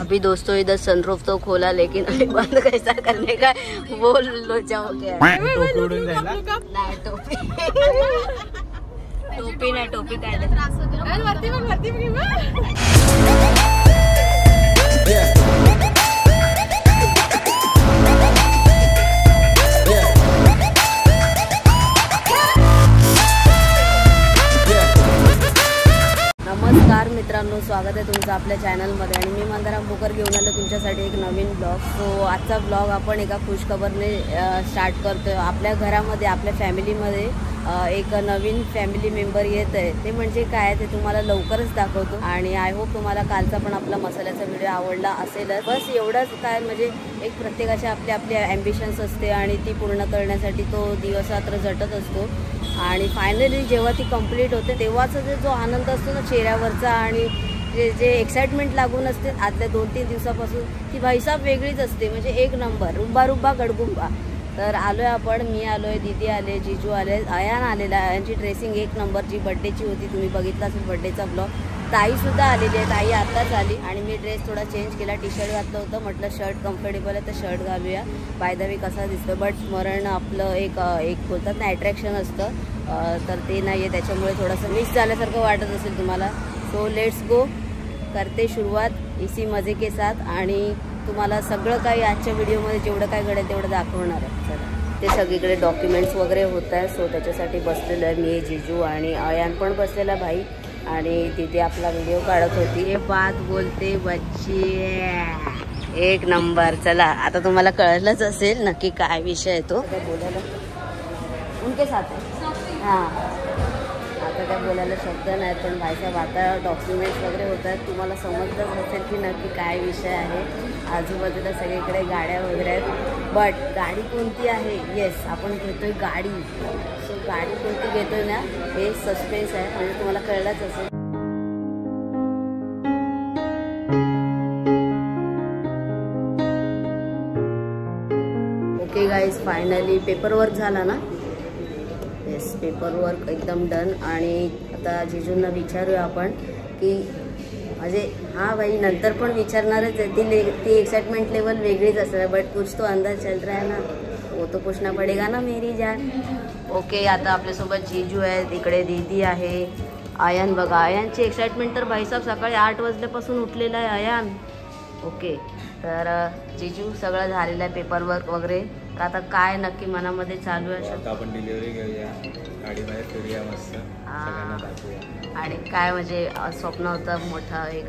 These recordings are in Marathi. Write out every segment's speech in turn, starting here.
अभी दोस्तों इधर सनरूफ तो खोला लेकिन अभी बंद कैसा करने का वो लोचा हो गया। टोपी टोपी नाही टोपी काढले नमस्कार मित्रांनो, स्वागत आहे तुमचं आपल्या चॅनलमध्ये आणि मी मंदारा भोकर घेऊन आलो तुमच्यासाठी एक नवीन ब्लॉग। सो आजचा ब्लॉग आपण एका खुशखबरने स्टार्ट करतोय। आपल्या घरामध्ये आपल्या फॅमिलीमध्ये एक नवीन फॅमिली मेंबर येत आहे, ते म्हणजे काय ते तुम्हाला लवकरच दाखवतो। आणि आय होप तुम्हाला कालचा पण आपला मसाल्याचा व्हिडिओ आवडला असेलच। बस एवढंच काय म्हणजे एक प्रत्येकाचे आपले आपले ॲम्बिशन्स असते आणि ती पूर्ण करण्यासाठी तो दिवस रात्र झटत असतो आणि फायनली जेव्हा ती कंप्लीट होते तेव्हाचा जो आनंद असतो ना चेहऱ्यावरचा आणि जे एक्साइटमेंट लागून असते आदल्या 2-3 दिवसापासून ती भाईसाब वेगळीच असते। म्हणजे एक नंबर रुंबा रुंबा गडगुंबा। तर आलोय आपण, मी आलोय, दीदी आले, जीजू आले, अयान आलेला आहे। यांची ड्रेसिंग एक नंबरची बड्डेची होती, तुम्ही बघितला असेल बड्डेचा ब्लॉग। ताईसुद्धा आलेली आहे, ताई आत्ताच आली आणि मी ड्रेस थोडा चेंज केला, टी शर्ट घातलं होतं, म्हटलं शर्ट कम्फर्टेबल आहे तर शर्ट घालूया, बाय द वे कसा दिसतो। बट स्मरण आपलं एक बोलतात ना अट्रॅक्शन असतं, तर ते नाही आहे, त्याच्यामुळे थोडंसं मिस झाल्यासारखं वाटत असेल तुम्हाला। सो लेट्स गो, करते सुरुवात इसी मजे के साथ आणि तुम्हाला सगळं काही आजच्या व्हिडिओमध्ये जेवढं काय घडेल तेवढं दाखवणार आहे। चला, ते सगळीकडे डॉक्युमेंट्स वगैरे होत आहे, सो त्याच्यासाठी बसलेलं आहे मी, जीजू आणि अयान पण बसलेला भाई आणि तिथे आपला व्हिडिओ काढत होती। हे बात बोलते बच्ची एक नंबर। चला आता तुम्हाला कळलंच असेल नक्की काय विषय आहे तो, काय बोलायला उनके साथ आहे। हां, आता काय बोलायला शब्द नाही, पण भाईसाहेब आता डॉक्युमेंट्स वगैरे होत आहेत, तुम्हाला समजतच असेल की नक्की काय विषय आहे। आजूबाजूला सगळीकडे गाड्या वगैरे आहेत, बट गाडी कोणती आहे, येस आपण घेतोय गाडी। सो गाडी कोणती घेतोय ना हे सस्पेन्स आहे, म्हणजे तुम्हाला कळलंच असेल। Okay guys, finally paper work झाला ना, येस पेपर वर्क एकदम डन। आणि आता जीजूंना विचारूया आपण की म्हणजे हाँ भाई नंतर पण विचारणारच आहे, ती एक्साइटमेंट लेवल वेगळीच असते, बट कुछ तो अंदाज चल रहा है ना, वो तो पूछना पडेगा ना मेरी जान। ओके, आता आपल्यासोबत जीजू आहे, इकडे दीदी आहे, अयान बघा, अयानची एक्साइटमेंट तर भाईसाहेब सकाळी 8 वाजल्यापासून उठलेला आहे अयान। ओके, तर जीजू सगळं झालेलं आहे पेपर वर्क वगैरे, तर आता काय नक्की मनामध्ये चालू आहे? आता आपण डिलिव्हरी घेऊया, गाडी बाहेर फिरूया मस्त, सगळ्यांना दाखवूया। आणि काय म्हणजे स्वप्न होतं मोठं, एक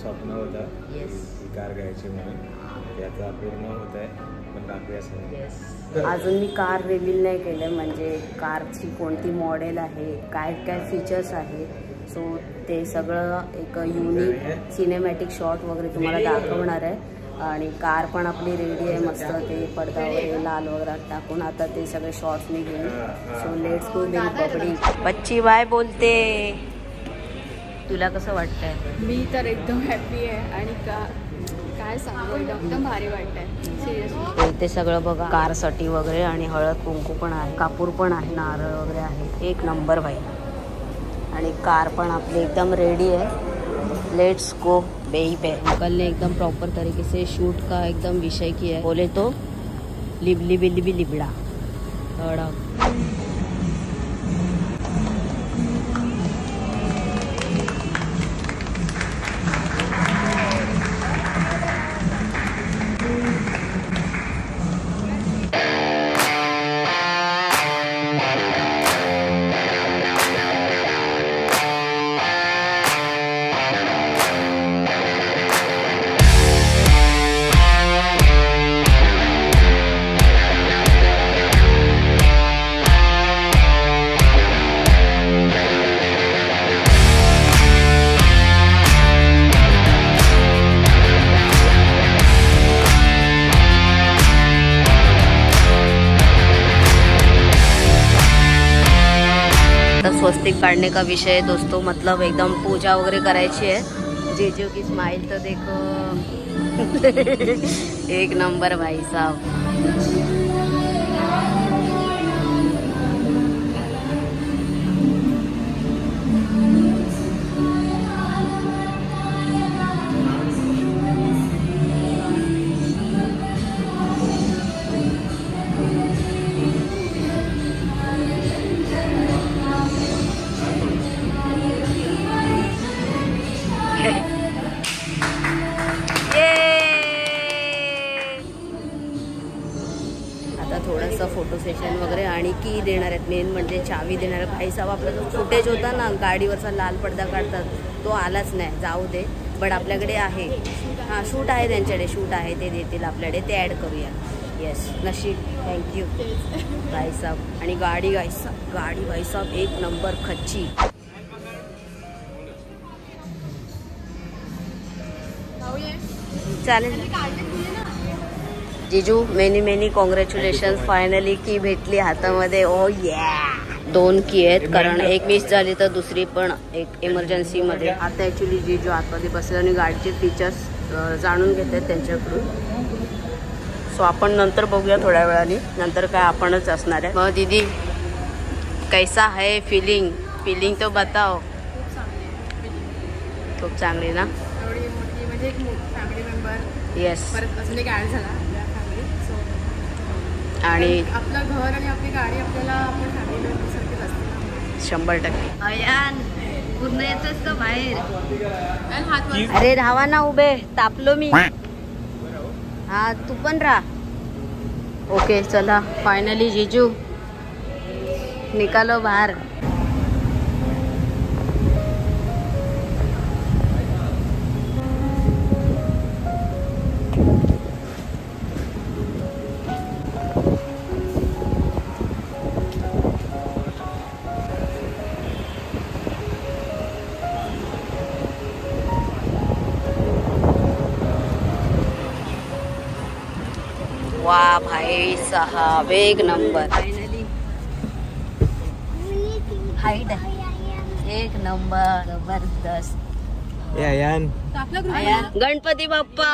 स्वप्न होतं येस ही कार घ्यायची म्हणून, ते आता पूर्ण होत आहे, पण दाखवूया सगळं। येस, अजून मी कार रिव्हील नाही केलं, म्हणजे कारची कोणती मॉडेल आहे, काय काय फीचर्स आहे, सो ते सगळं एक युनिक सिनेमॅटिक शॉट वगैरे तुम्हाला दाखवणार आहे। आणि कार पण आपली रेडी आहे मस्त, ते पडदा वगैरे लाल वगैरे टाकून आता ते सगळे शॉट्स मी घेईन। सो लेट्स गो बेबी पकडी। बच्ची बाय बोलते, तुला कसं वाटतंय? मी तर एकदम हॅपी आहे आणि काय सांगू, एकदम भारी वाटतंय सिरियसली। ते सगळं बघा कारसाठी वगैरे, आणि हळद कुंकू पण आहे, कापूर पण आहे, नारळ वगैरे आहे, एक नंबर भाई। आणि कार पण आपली एकदम रेडी है, लेट्स गो बेबी। अंकल ने एकदम प्रॉपर तरीके से शूट का एकदम विषय किया है, बोले तो लिबली बिलिबी लिबड़ा अड़क। स्वस्तिक काटने का विषय है दोस्तों, मतलब एकदम पूजा वगैरह करायची है। जीजू की स्माइल तो देखो एक नंबर भाई साहब। आता थोडंसं फोटो सेशन वगैरे आणि की देणार आहेत. मेन म्हणजे चावी देणार आहे. भाई साहेब आपला जो फुटेज होता ना गाडीवरचा लाल पडदा काढतात तो आलाच नाही, जाऊ दे. बट आपल्याकडे आहे, हां शूट आहे त्यांच्याकडे, शूट आहे ते देतील आपल्याकडे, ते ॲड करूया. येस नशीब. थँक्यू भाई साहेब. आणि गाडी भाई साहेब एक नंबर खच्ची. चालेल जीजू, मेनी कॉंग्रॅच्युलेशन. फायनली की भेटली हातामध्ये. ओ या 2 की आहेत, कारण एक मिस झाली तर दुसरी पण एक इमर्जन्सीमध्ये. आता ॲक्च्युली जीजू आतमध्ये बसले आणि गाडीचे फीचर्स जाणून घेत आहेत त्यांच्याकडून. सो आपण नंतर बघूया थोड्या वेळाने, नंतर काय आपणच असणार आहे. मग दीदी कैसा है फीलिंग तो बताओ. खूप चांगली ना. म्हणजे एक फॅमिली मेंबर येस परत अजून एक ॲड झाला आपल्या फॅमिलीत. सो आणि आपलं घर आणि आपली गाडी आपल्याला आपण फॅमिली मेंबरसारखीच असते. 100%. अयान पूर्ण येतोस का बाहेर? आणि हात वर. अरे राहा ना उभे, तापलो मी. हा तू पण राहा. ओके चला फायनली जीजू निकालो बाहेर. वा भाई साहब एक नंबर. फायनली हाईट एक नंबर जबरदस्त. यान गणपती बाप्पा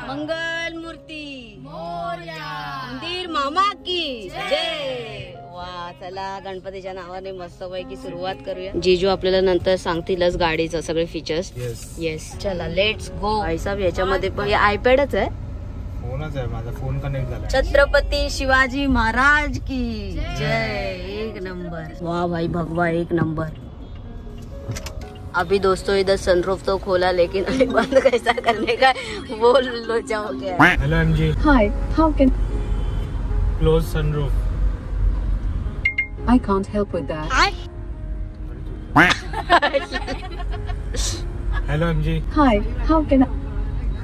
मंगल मूर्ती मंदिर मामा की जय. वा चला गणपतीच्या नावाने मस्तपैकी सुरुवात करूया. जीजू आपल्याला नंतर सांगतीलच गाडीचं सगळे फीचर्स. येस चला लेट्स गो. भाई साहेब याच्यामध्ये पण आयपॅडच आहे. फोनच आहे माझा, फोन कनेक्ट झाला. छत्रपति शिवाजी महाराज की जय. एक नंबर. वाह भाई भगवा एक नंबर. अभी दोस्तों इधर सनरूफ तो खोला लेकिन अभी बंद कैसा करने का वो लोचा हो गया. Hello MG. Hi, how can close sunroof. I can't help with that. Hello MG. Hi, how can I?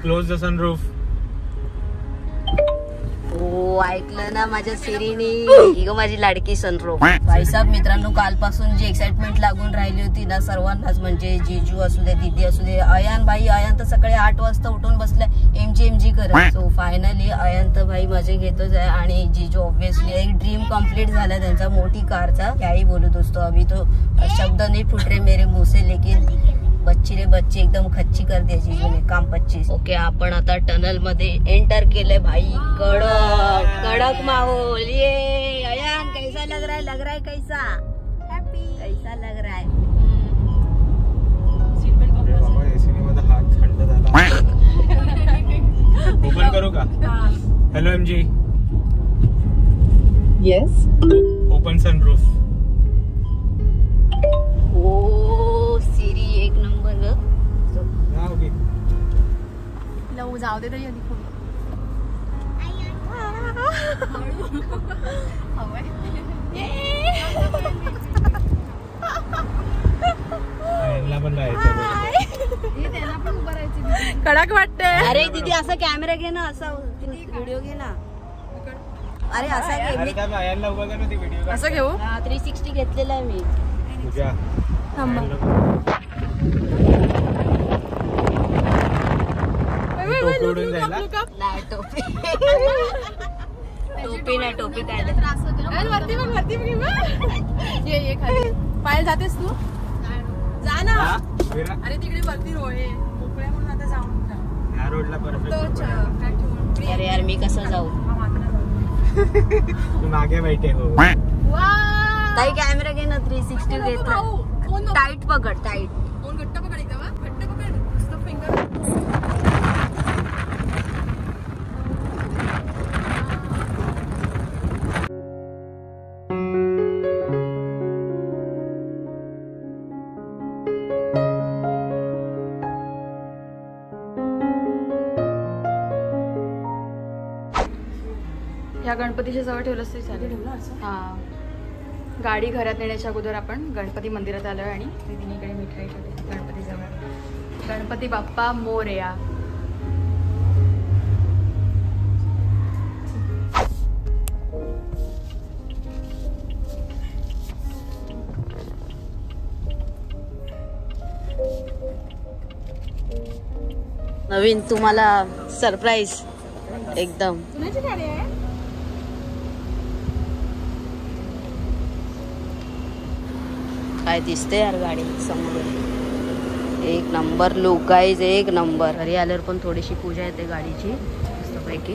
Close the sunroof. हो ऐकलं ना माझ्या सिरीनी. ही ग माझी लाडकी सनरूफ. भाईसाहेब मित्रांनो, कालपासून जी एक्साइटमेंट लागून राहिली होती ना सर्वांनाच, म्हणजे जीजू असू दे, दीदी असू दे, अयान तर सकाळी 8 वाजता उठून बसलाय एमजी करत. सो फायनली अयान तर भाई मजे घेतोच आहे आणि जीजू ऑब्विसली एक ड्रीम कम्प्लीट झाला त्यांचा मोठी कारचा. काही बोलू दोस्तों, अभी तो शब्द नहीं फुट रहे मेरे मुंह से, लेकिन बच्ची रे बच्ची एकदम खच्ची कर दिया जीजूने. काम 25. ओके आपण आता टनल मध्ये एंटर केलंय. भाई कडक माहौल. ये अयान कैसा लग रहा है कैसा कैसा लग रहा है? बाबा एसीने माझा हात थंड झाला. ओपन करू का? Hello MG. Yes. Open sunroof. Oh Siri एक नंबर ग. ओके. लव जाऊ दे तरी आधी फोन. पण कडक वाटते. अरे दीदी असा कॅमेरा घे ना, असा व्हिडिओ घे ना. अरे असा घे. असं घेऊ. 360 घेतलेला आहे मी. पूजा नाही टोपी नाही टोपी काय वरती ये खाली पायल जातेस तू. जा ना. अरे तिकडे वरती रोळे मोकळ्या म्हणून आता जाऊन या रोडला परफेक्ट. अरे यार मी कसं जाऊ? तू मागे बैठे हो. ताई कॅमेरा घे ना. 360 घेतला. टाईट पकड. टाईट फोन घट्ट पकड एकदम. घट्ट पकड. फिंगर. ह्या गणपतीच्या जवळ ठेवलंच तरी चालेल. हां, गाडी घरात नेण्याच्या अगोदर आपण गणपती मंदिरात आलोय आणि दीदीनीकडे मिठाई ठेवली गणपतीजवळ. गणपती बाप्पा मोरया. नवीन तुम्हाला सरप्राईज एकदम. कुणाची गाडी आहे? काय दिसते यार गाडी समोर. एक नंबर लुक गाईज, एक नंबर. घरी आल्यावर पण थोडीशी पूजा येते गाडीची मस्तपैकी.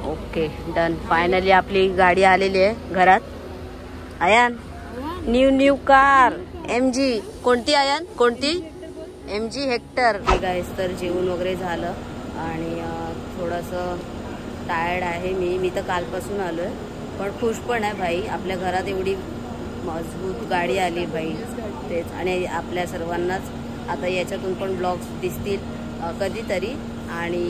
Okay done. फायनली आपली गाडी आलेली आहे घरात. Ayaan new car MG. कोणती आयान? कोणती? MG Hector. ठीक आहे. तर जेवण वगैरे झालं आणि थोडंसं टायर्ड आहे मी तर कालपासून आलो आहे, पण खुश पण आहे भाई. आपल्या घरात एवढी मजबूत गाडी आली भाई तेच. आणि आपल्या सर्वांनाच आता याच्यातून पण ब्लॉग्स दिसतील कधीतरी आणि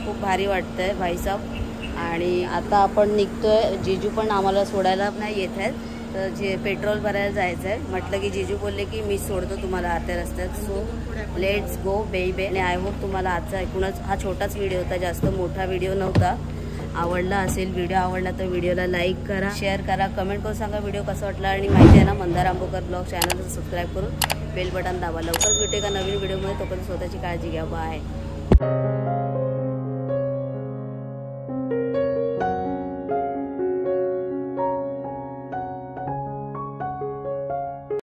खूप भारी वाटतं आहे भाईसाहेब. आणि आता आपण निघतोय. जिजू पण आम्हाला सोडायला नाही येत आहेत, तर जे पेट्रोल भरायला जायचं आहे. म्हटलं की जिजू बोलले की मी सोडतो तुम्हाला अर्ध्या रस्त्यात. So let's go baby. आणि आय होप तुम्हाला आजचा एकूणच हा छोटाच व्हिडिओ होता, जास्त मोठा व्हिडिओ नव्हता. आवडला असेल, व्हिडिओ आवडला तर व्हिडिओला लाईक करा, शेअर करा, कमेंट करून सांगा व्हिडिओ कसा वाटला. आणि माहिती आहे ना, मंदार आंबोकर ब्लॉग चॅनलला सबस्क्राईब करून बेल बटन दाबा. लवकरच भेटू एका नवीन व्हिडिओमध्ये. तोपर्यंत स्वतःची काळजी घ्या. बाय.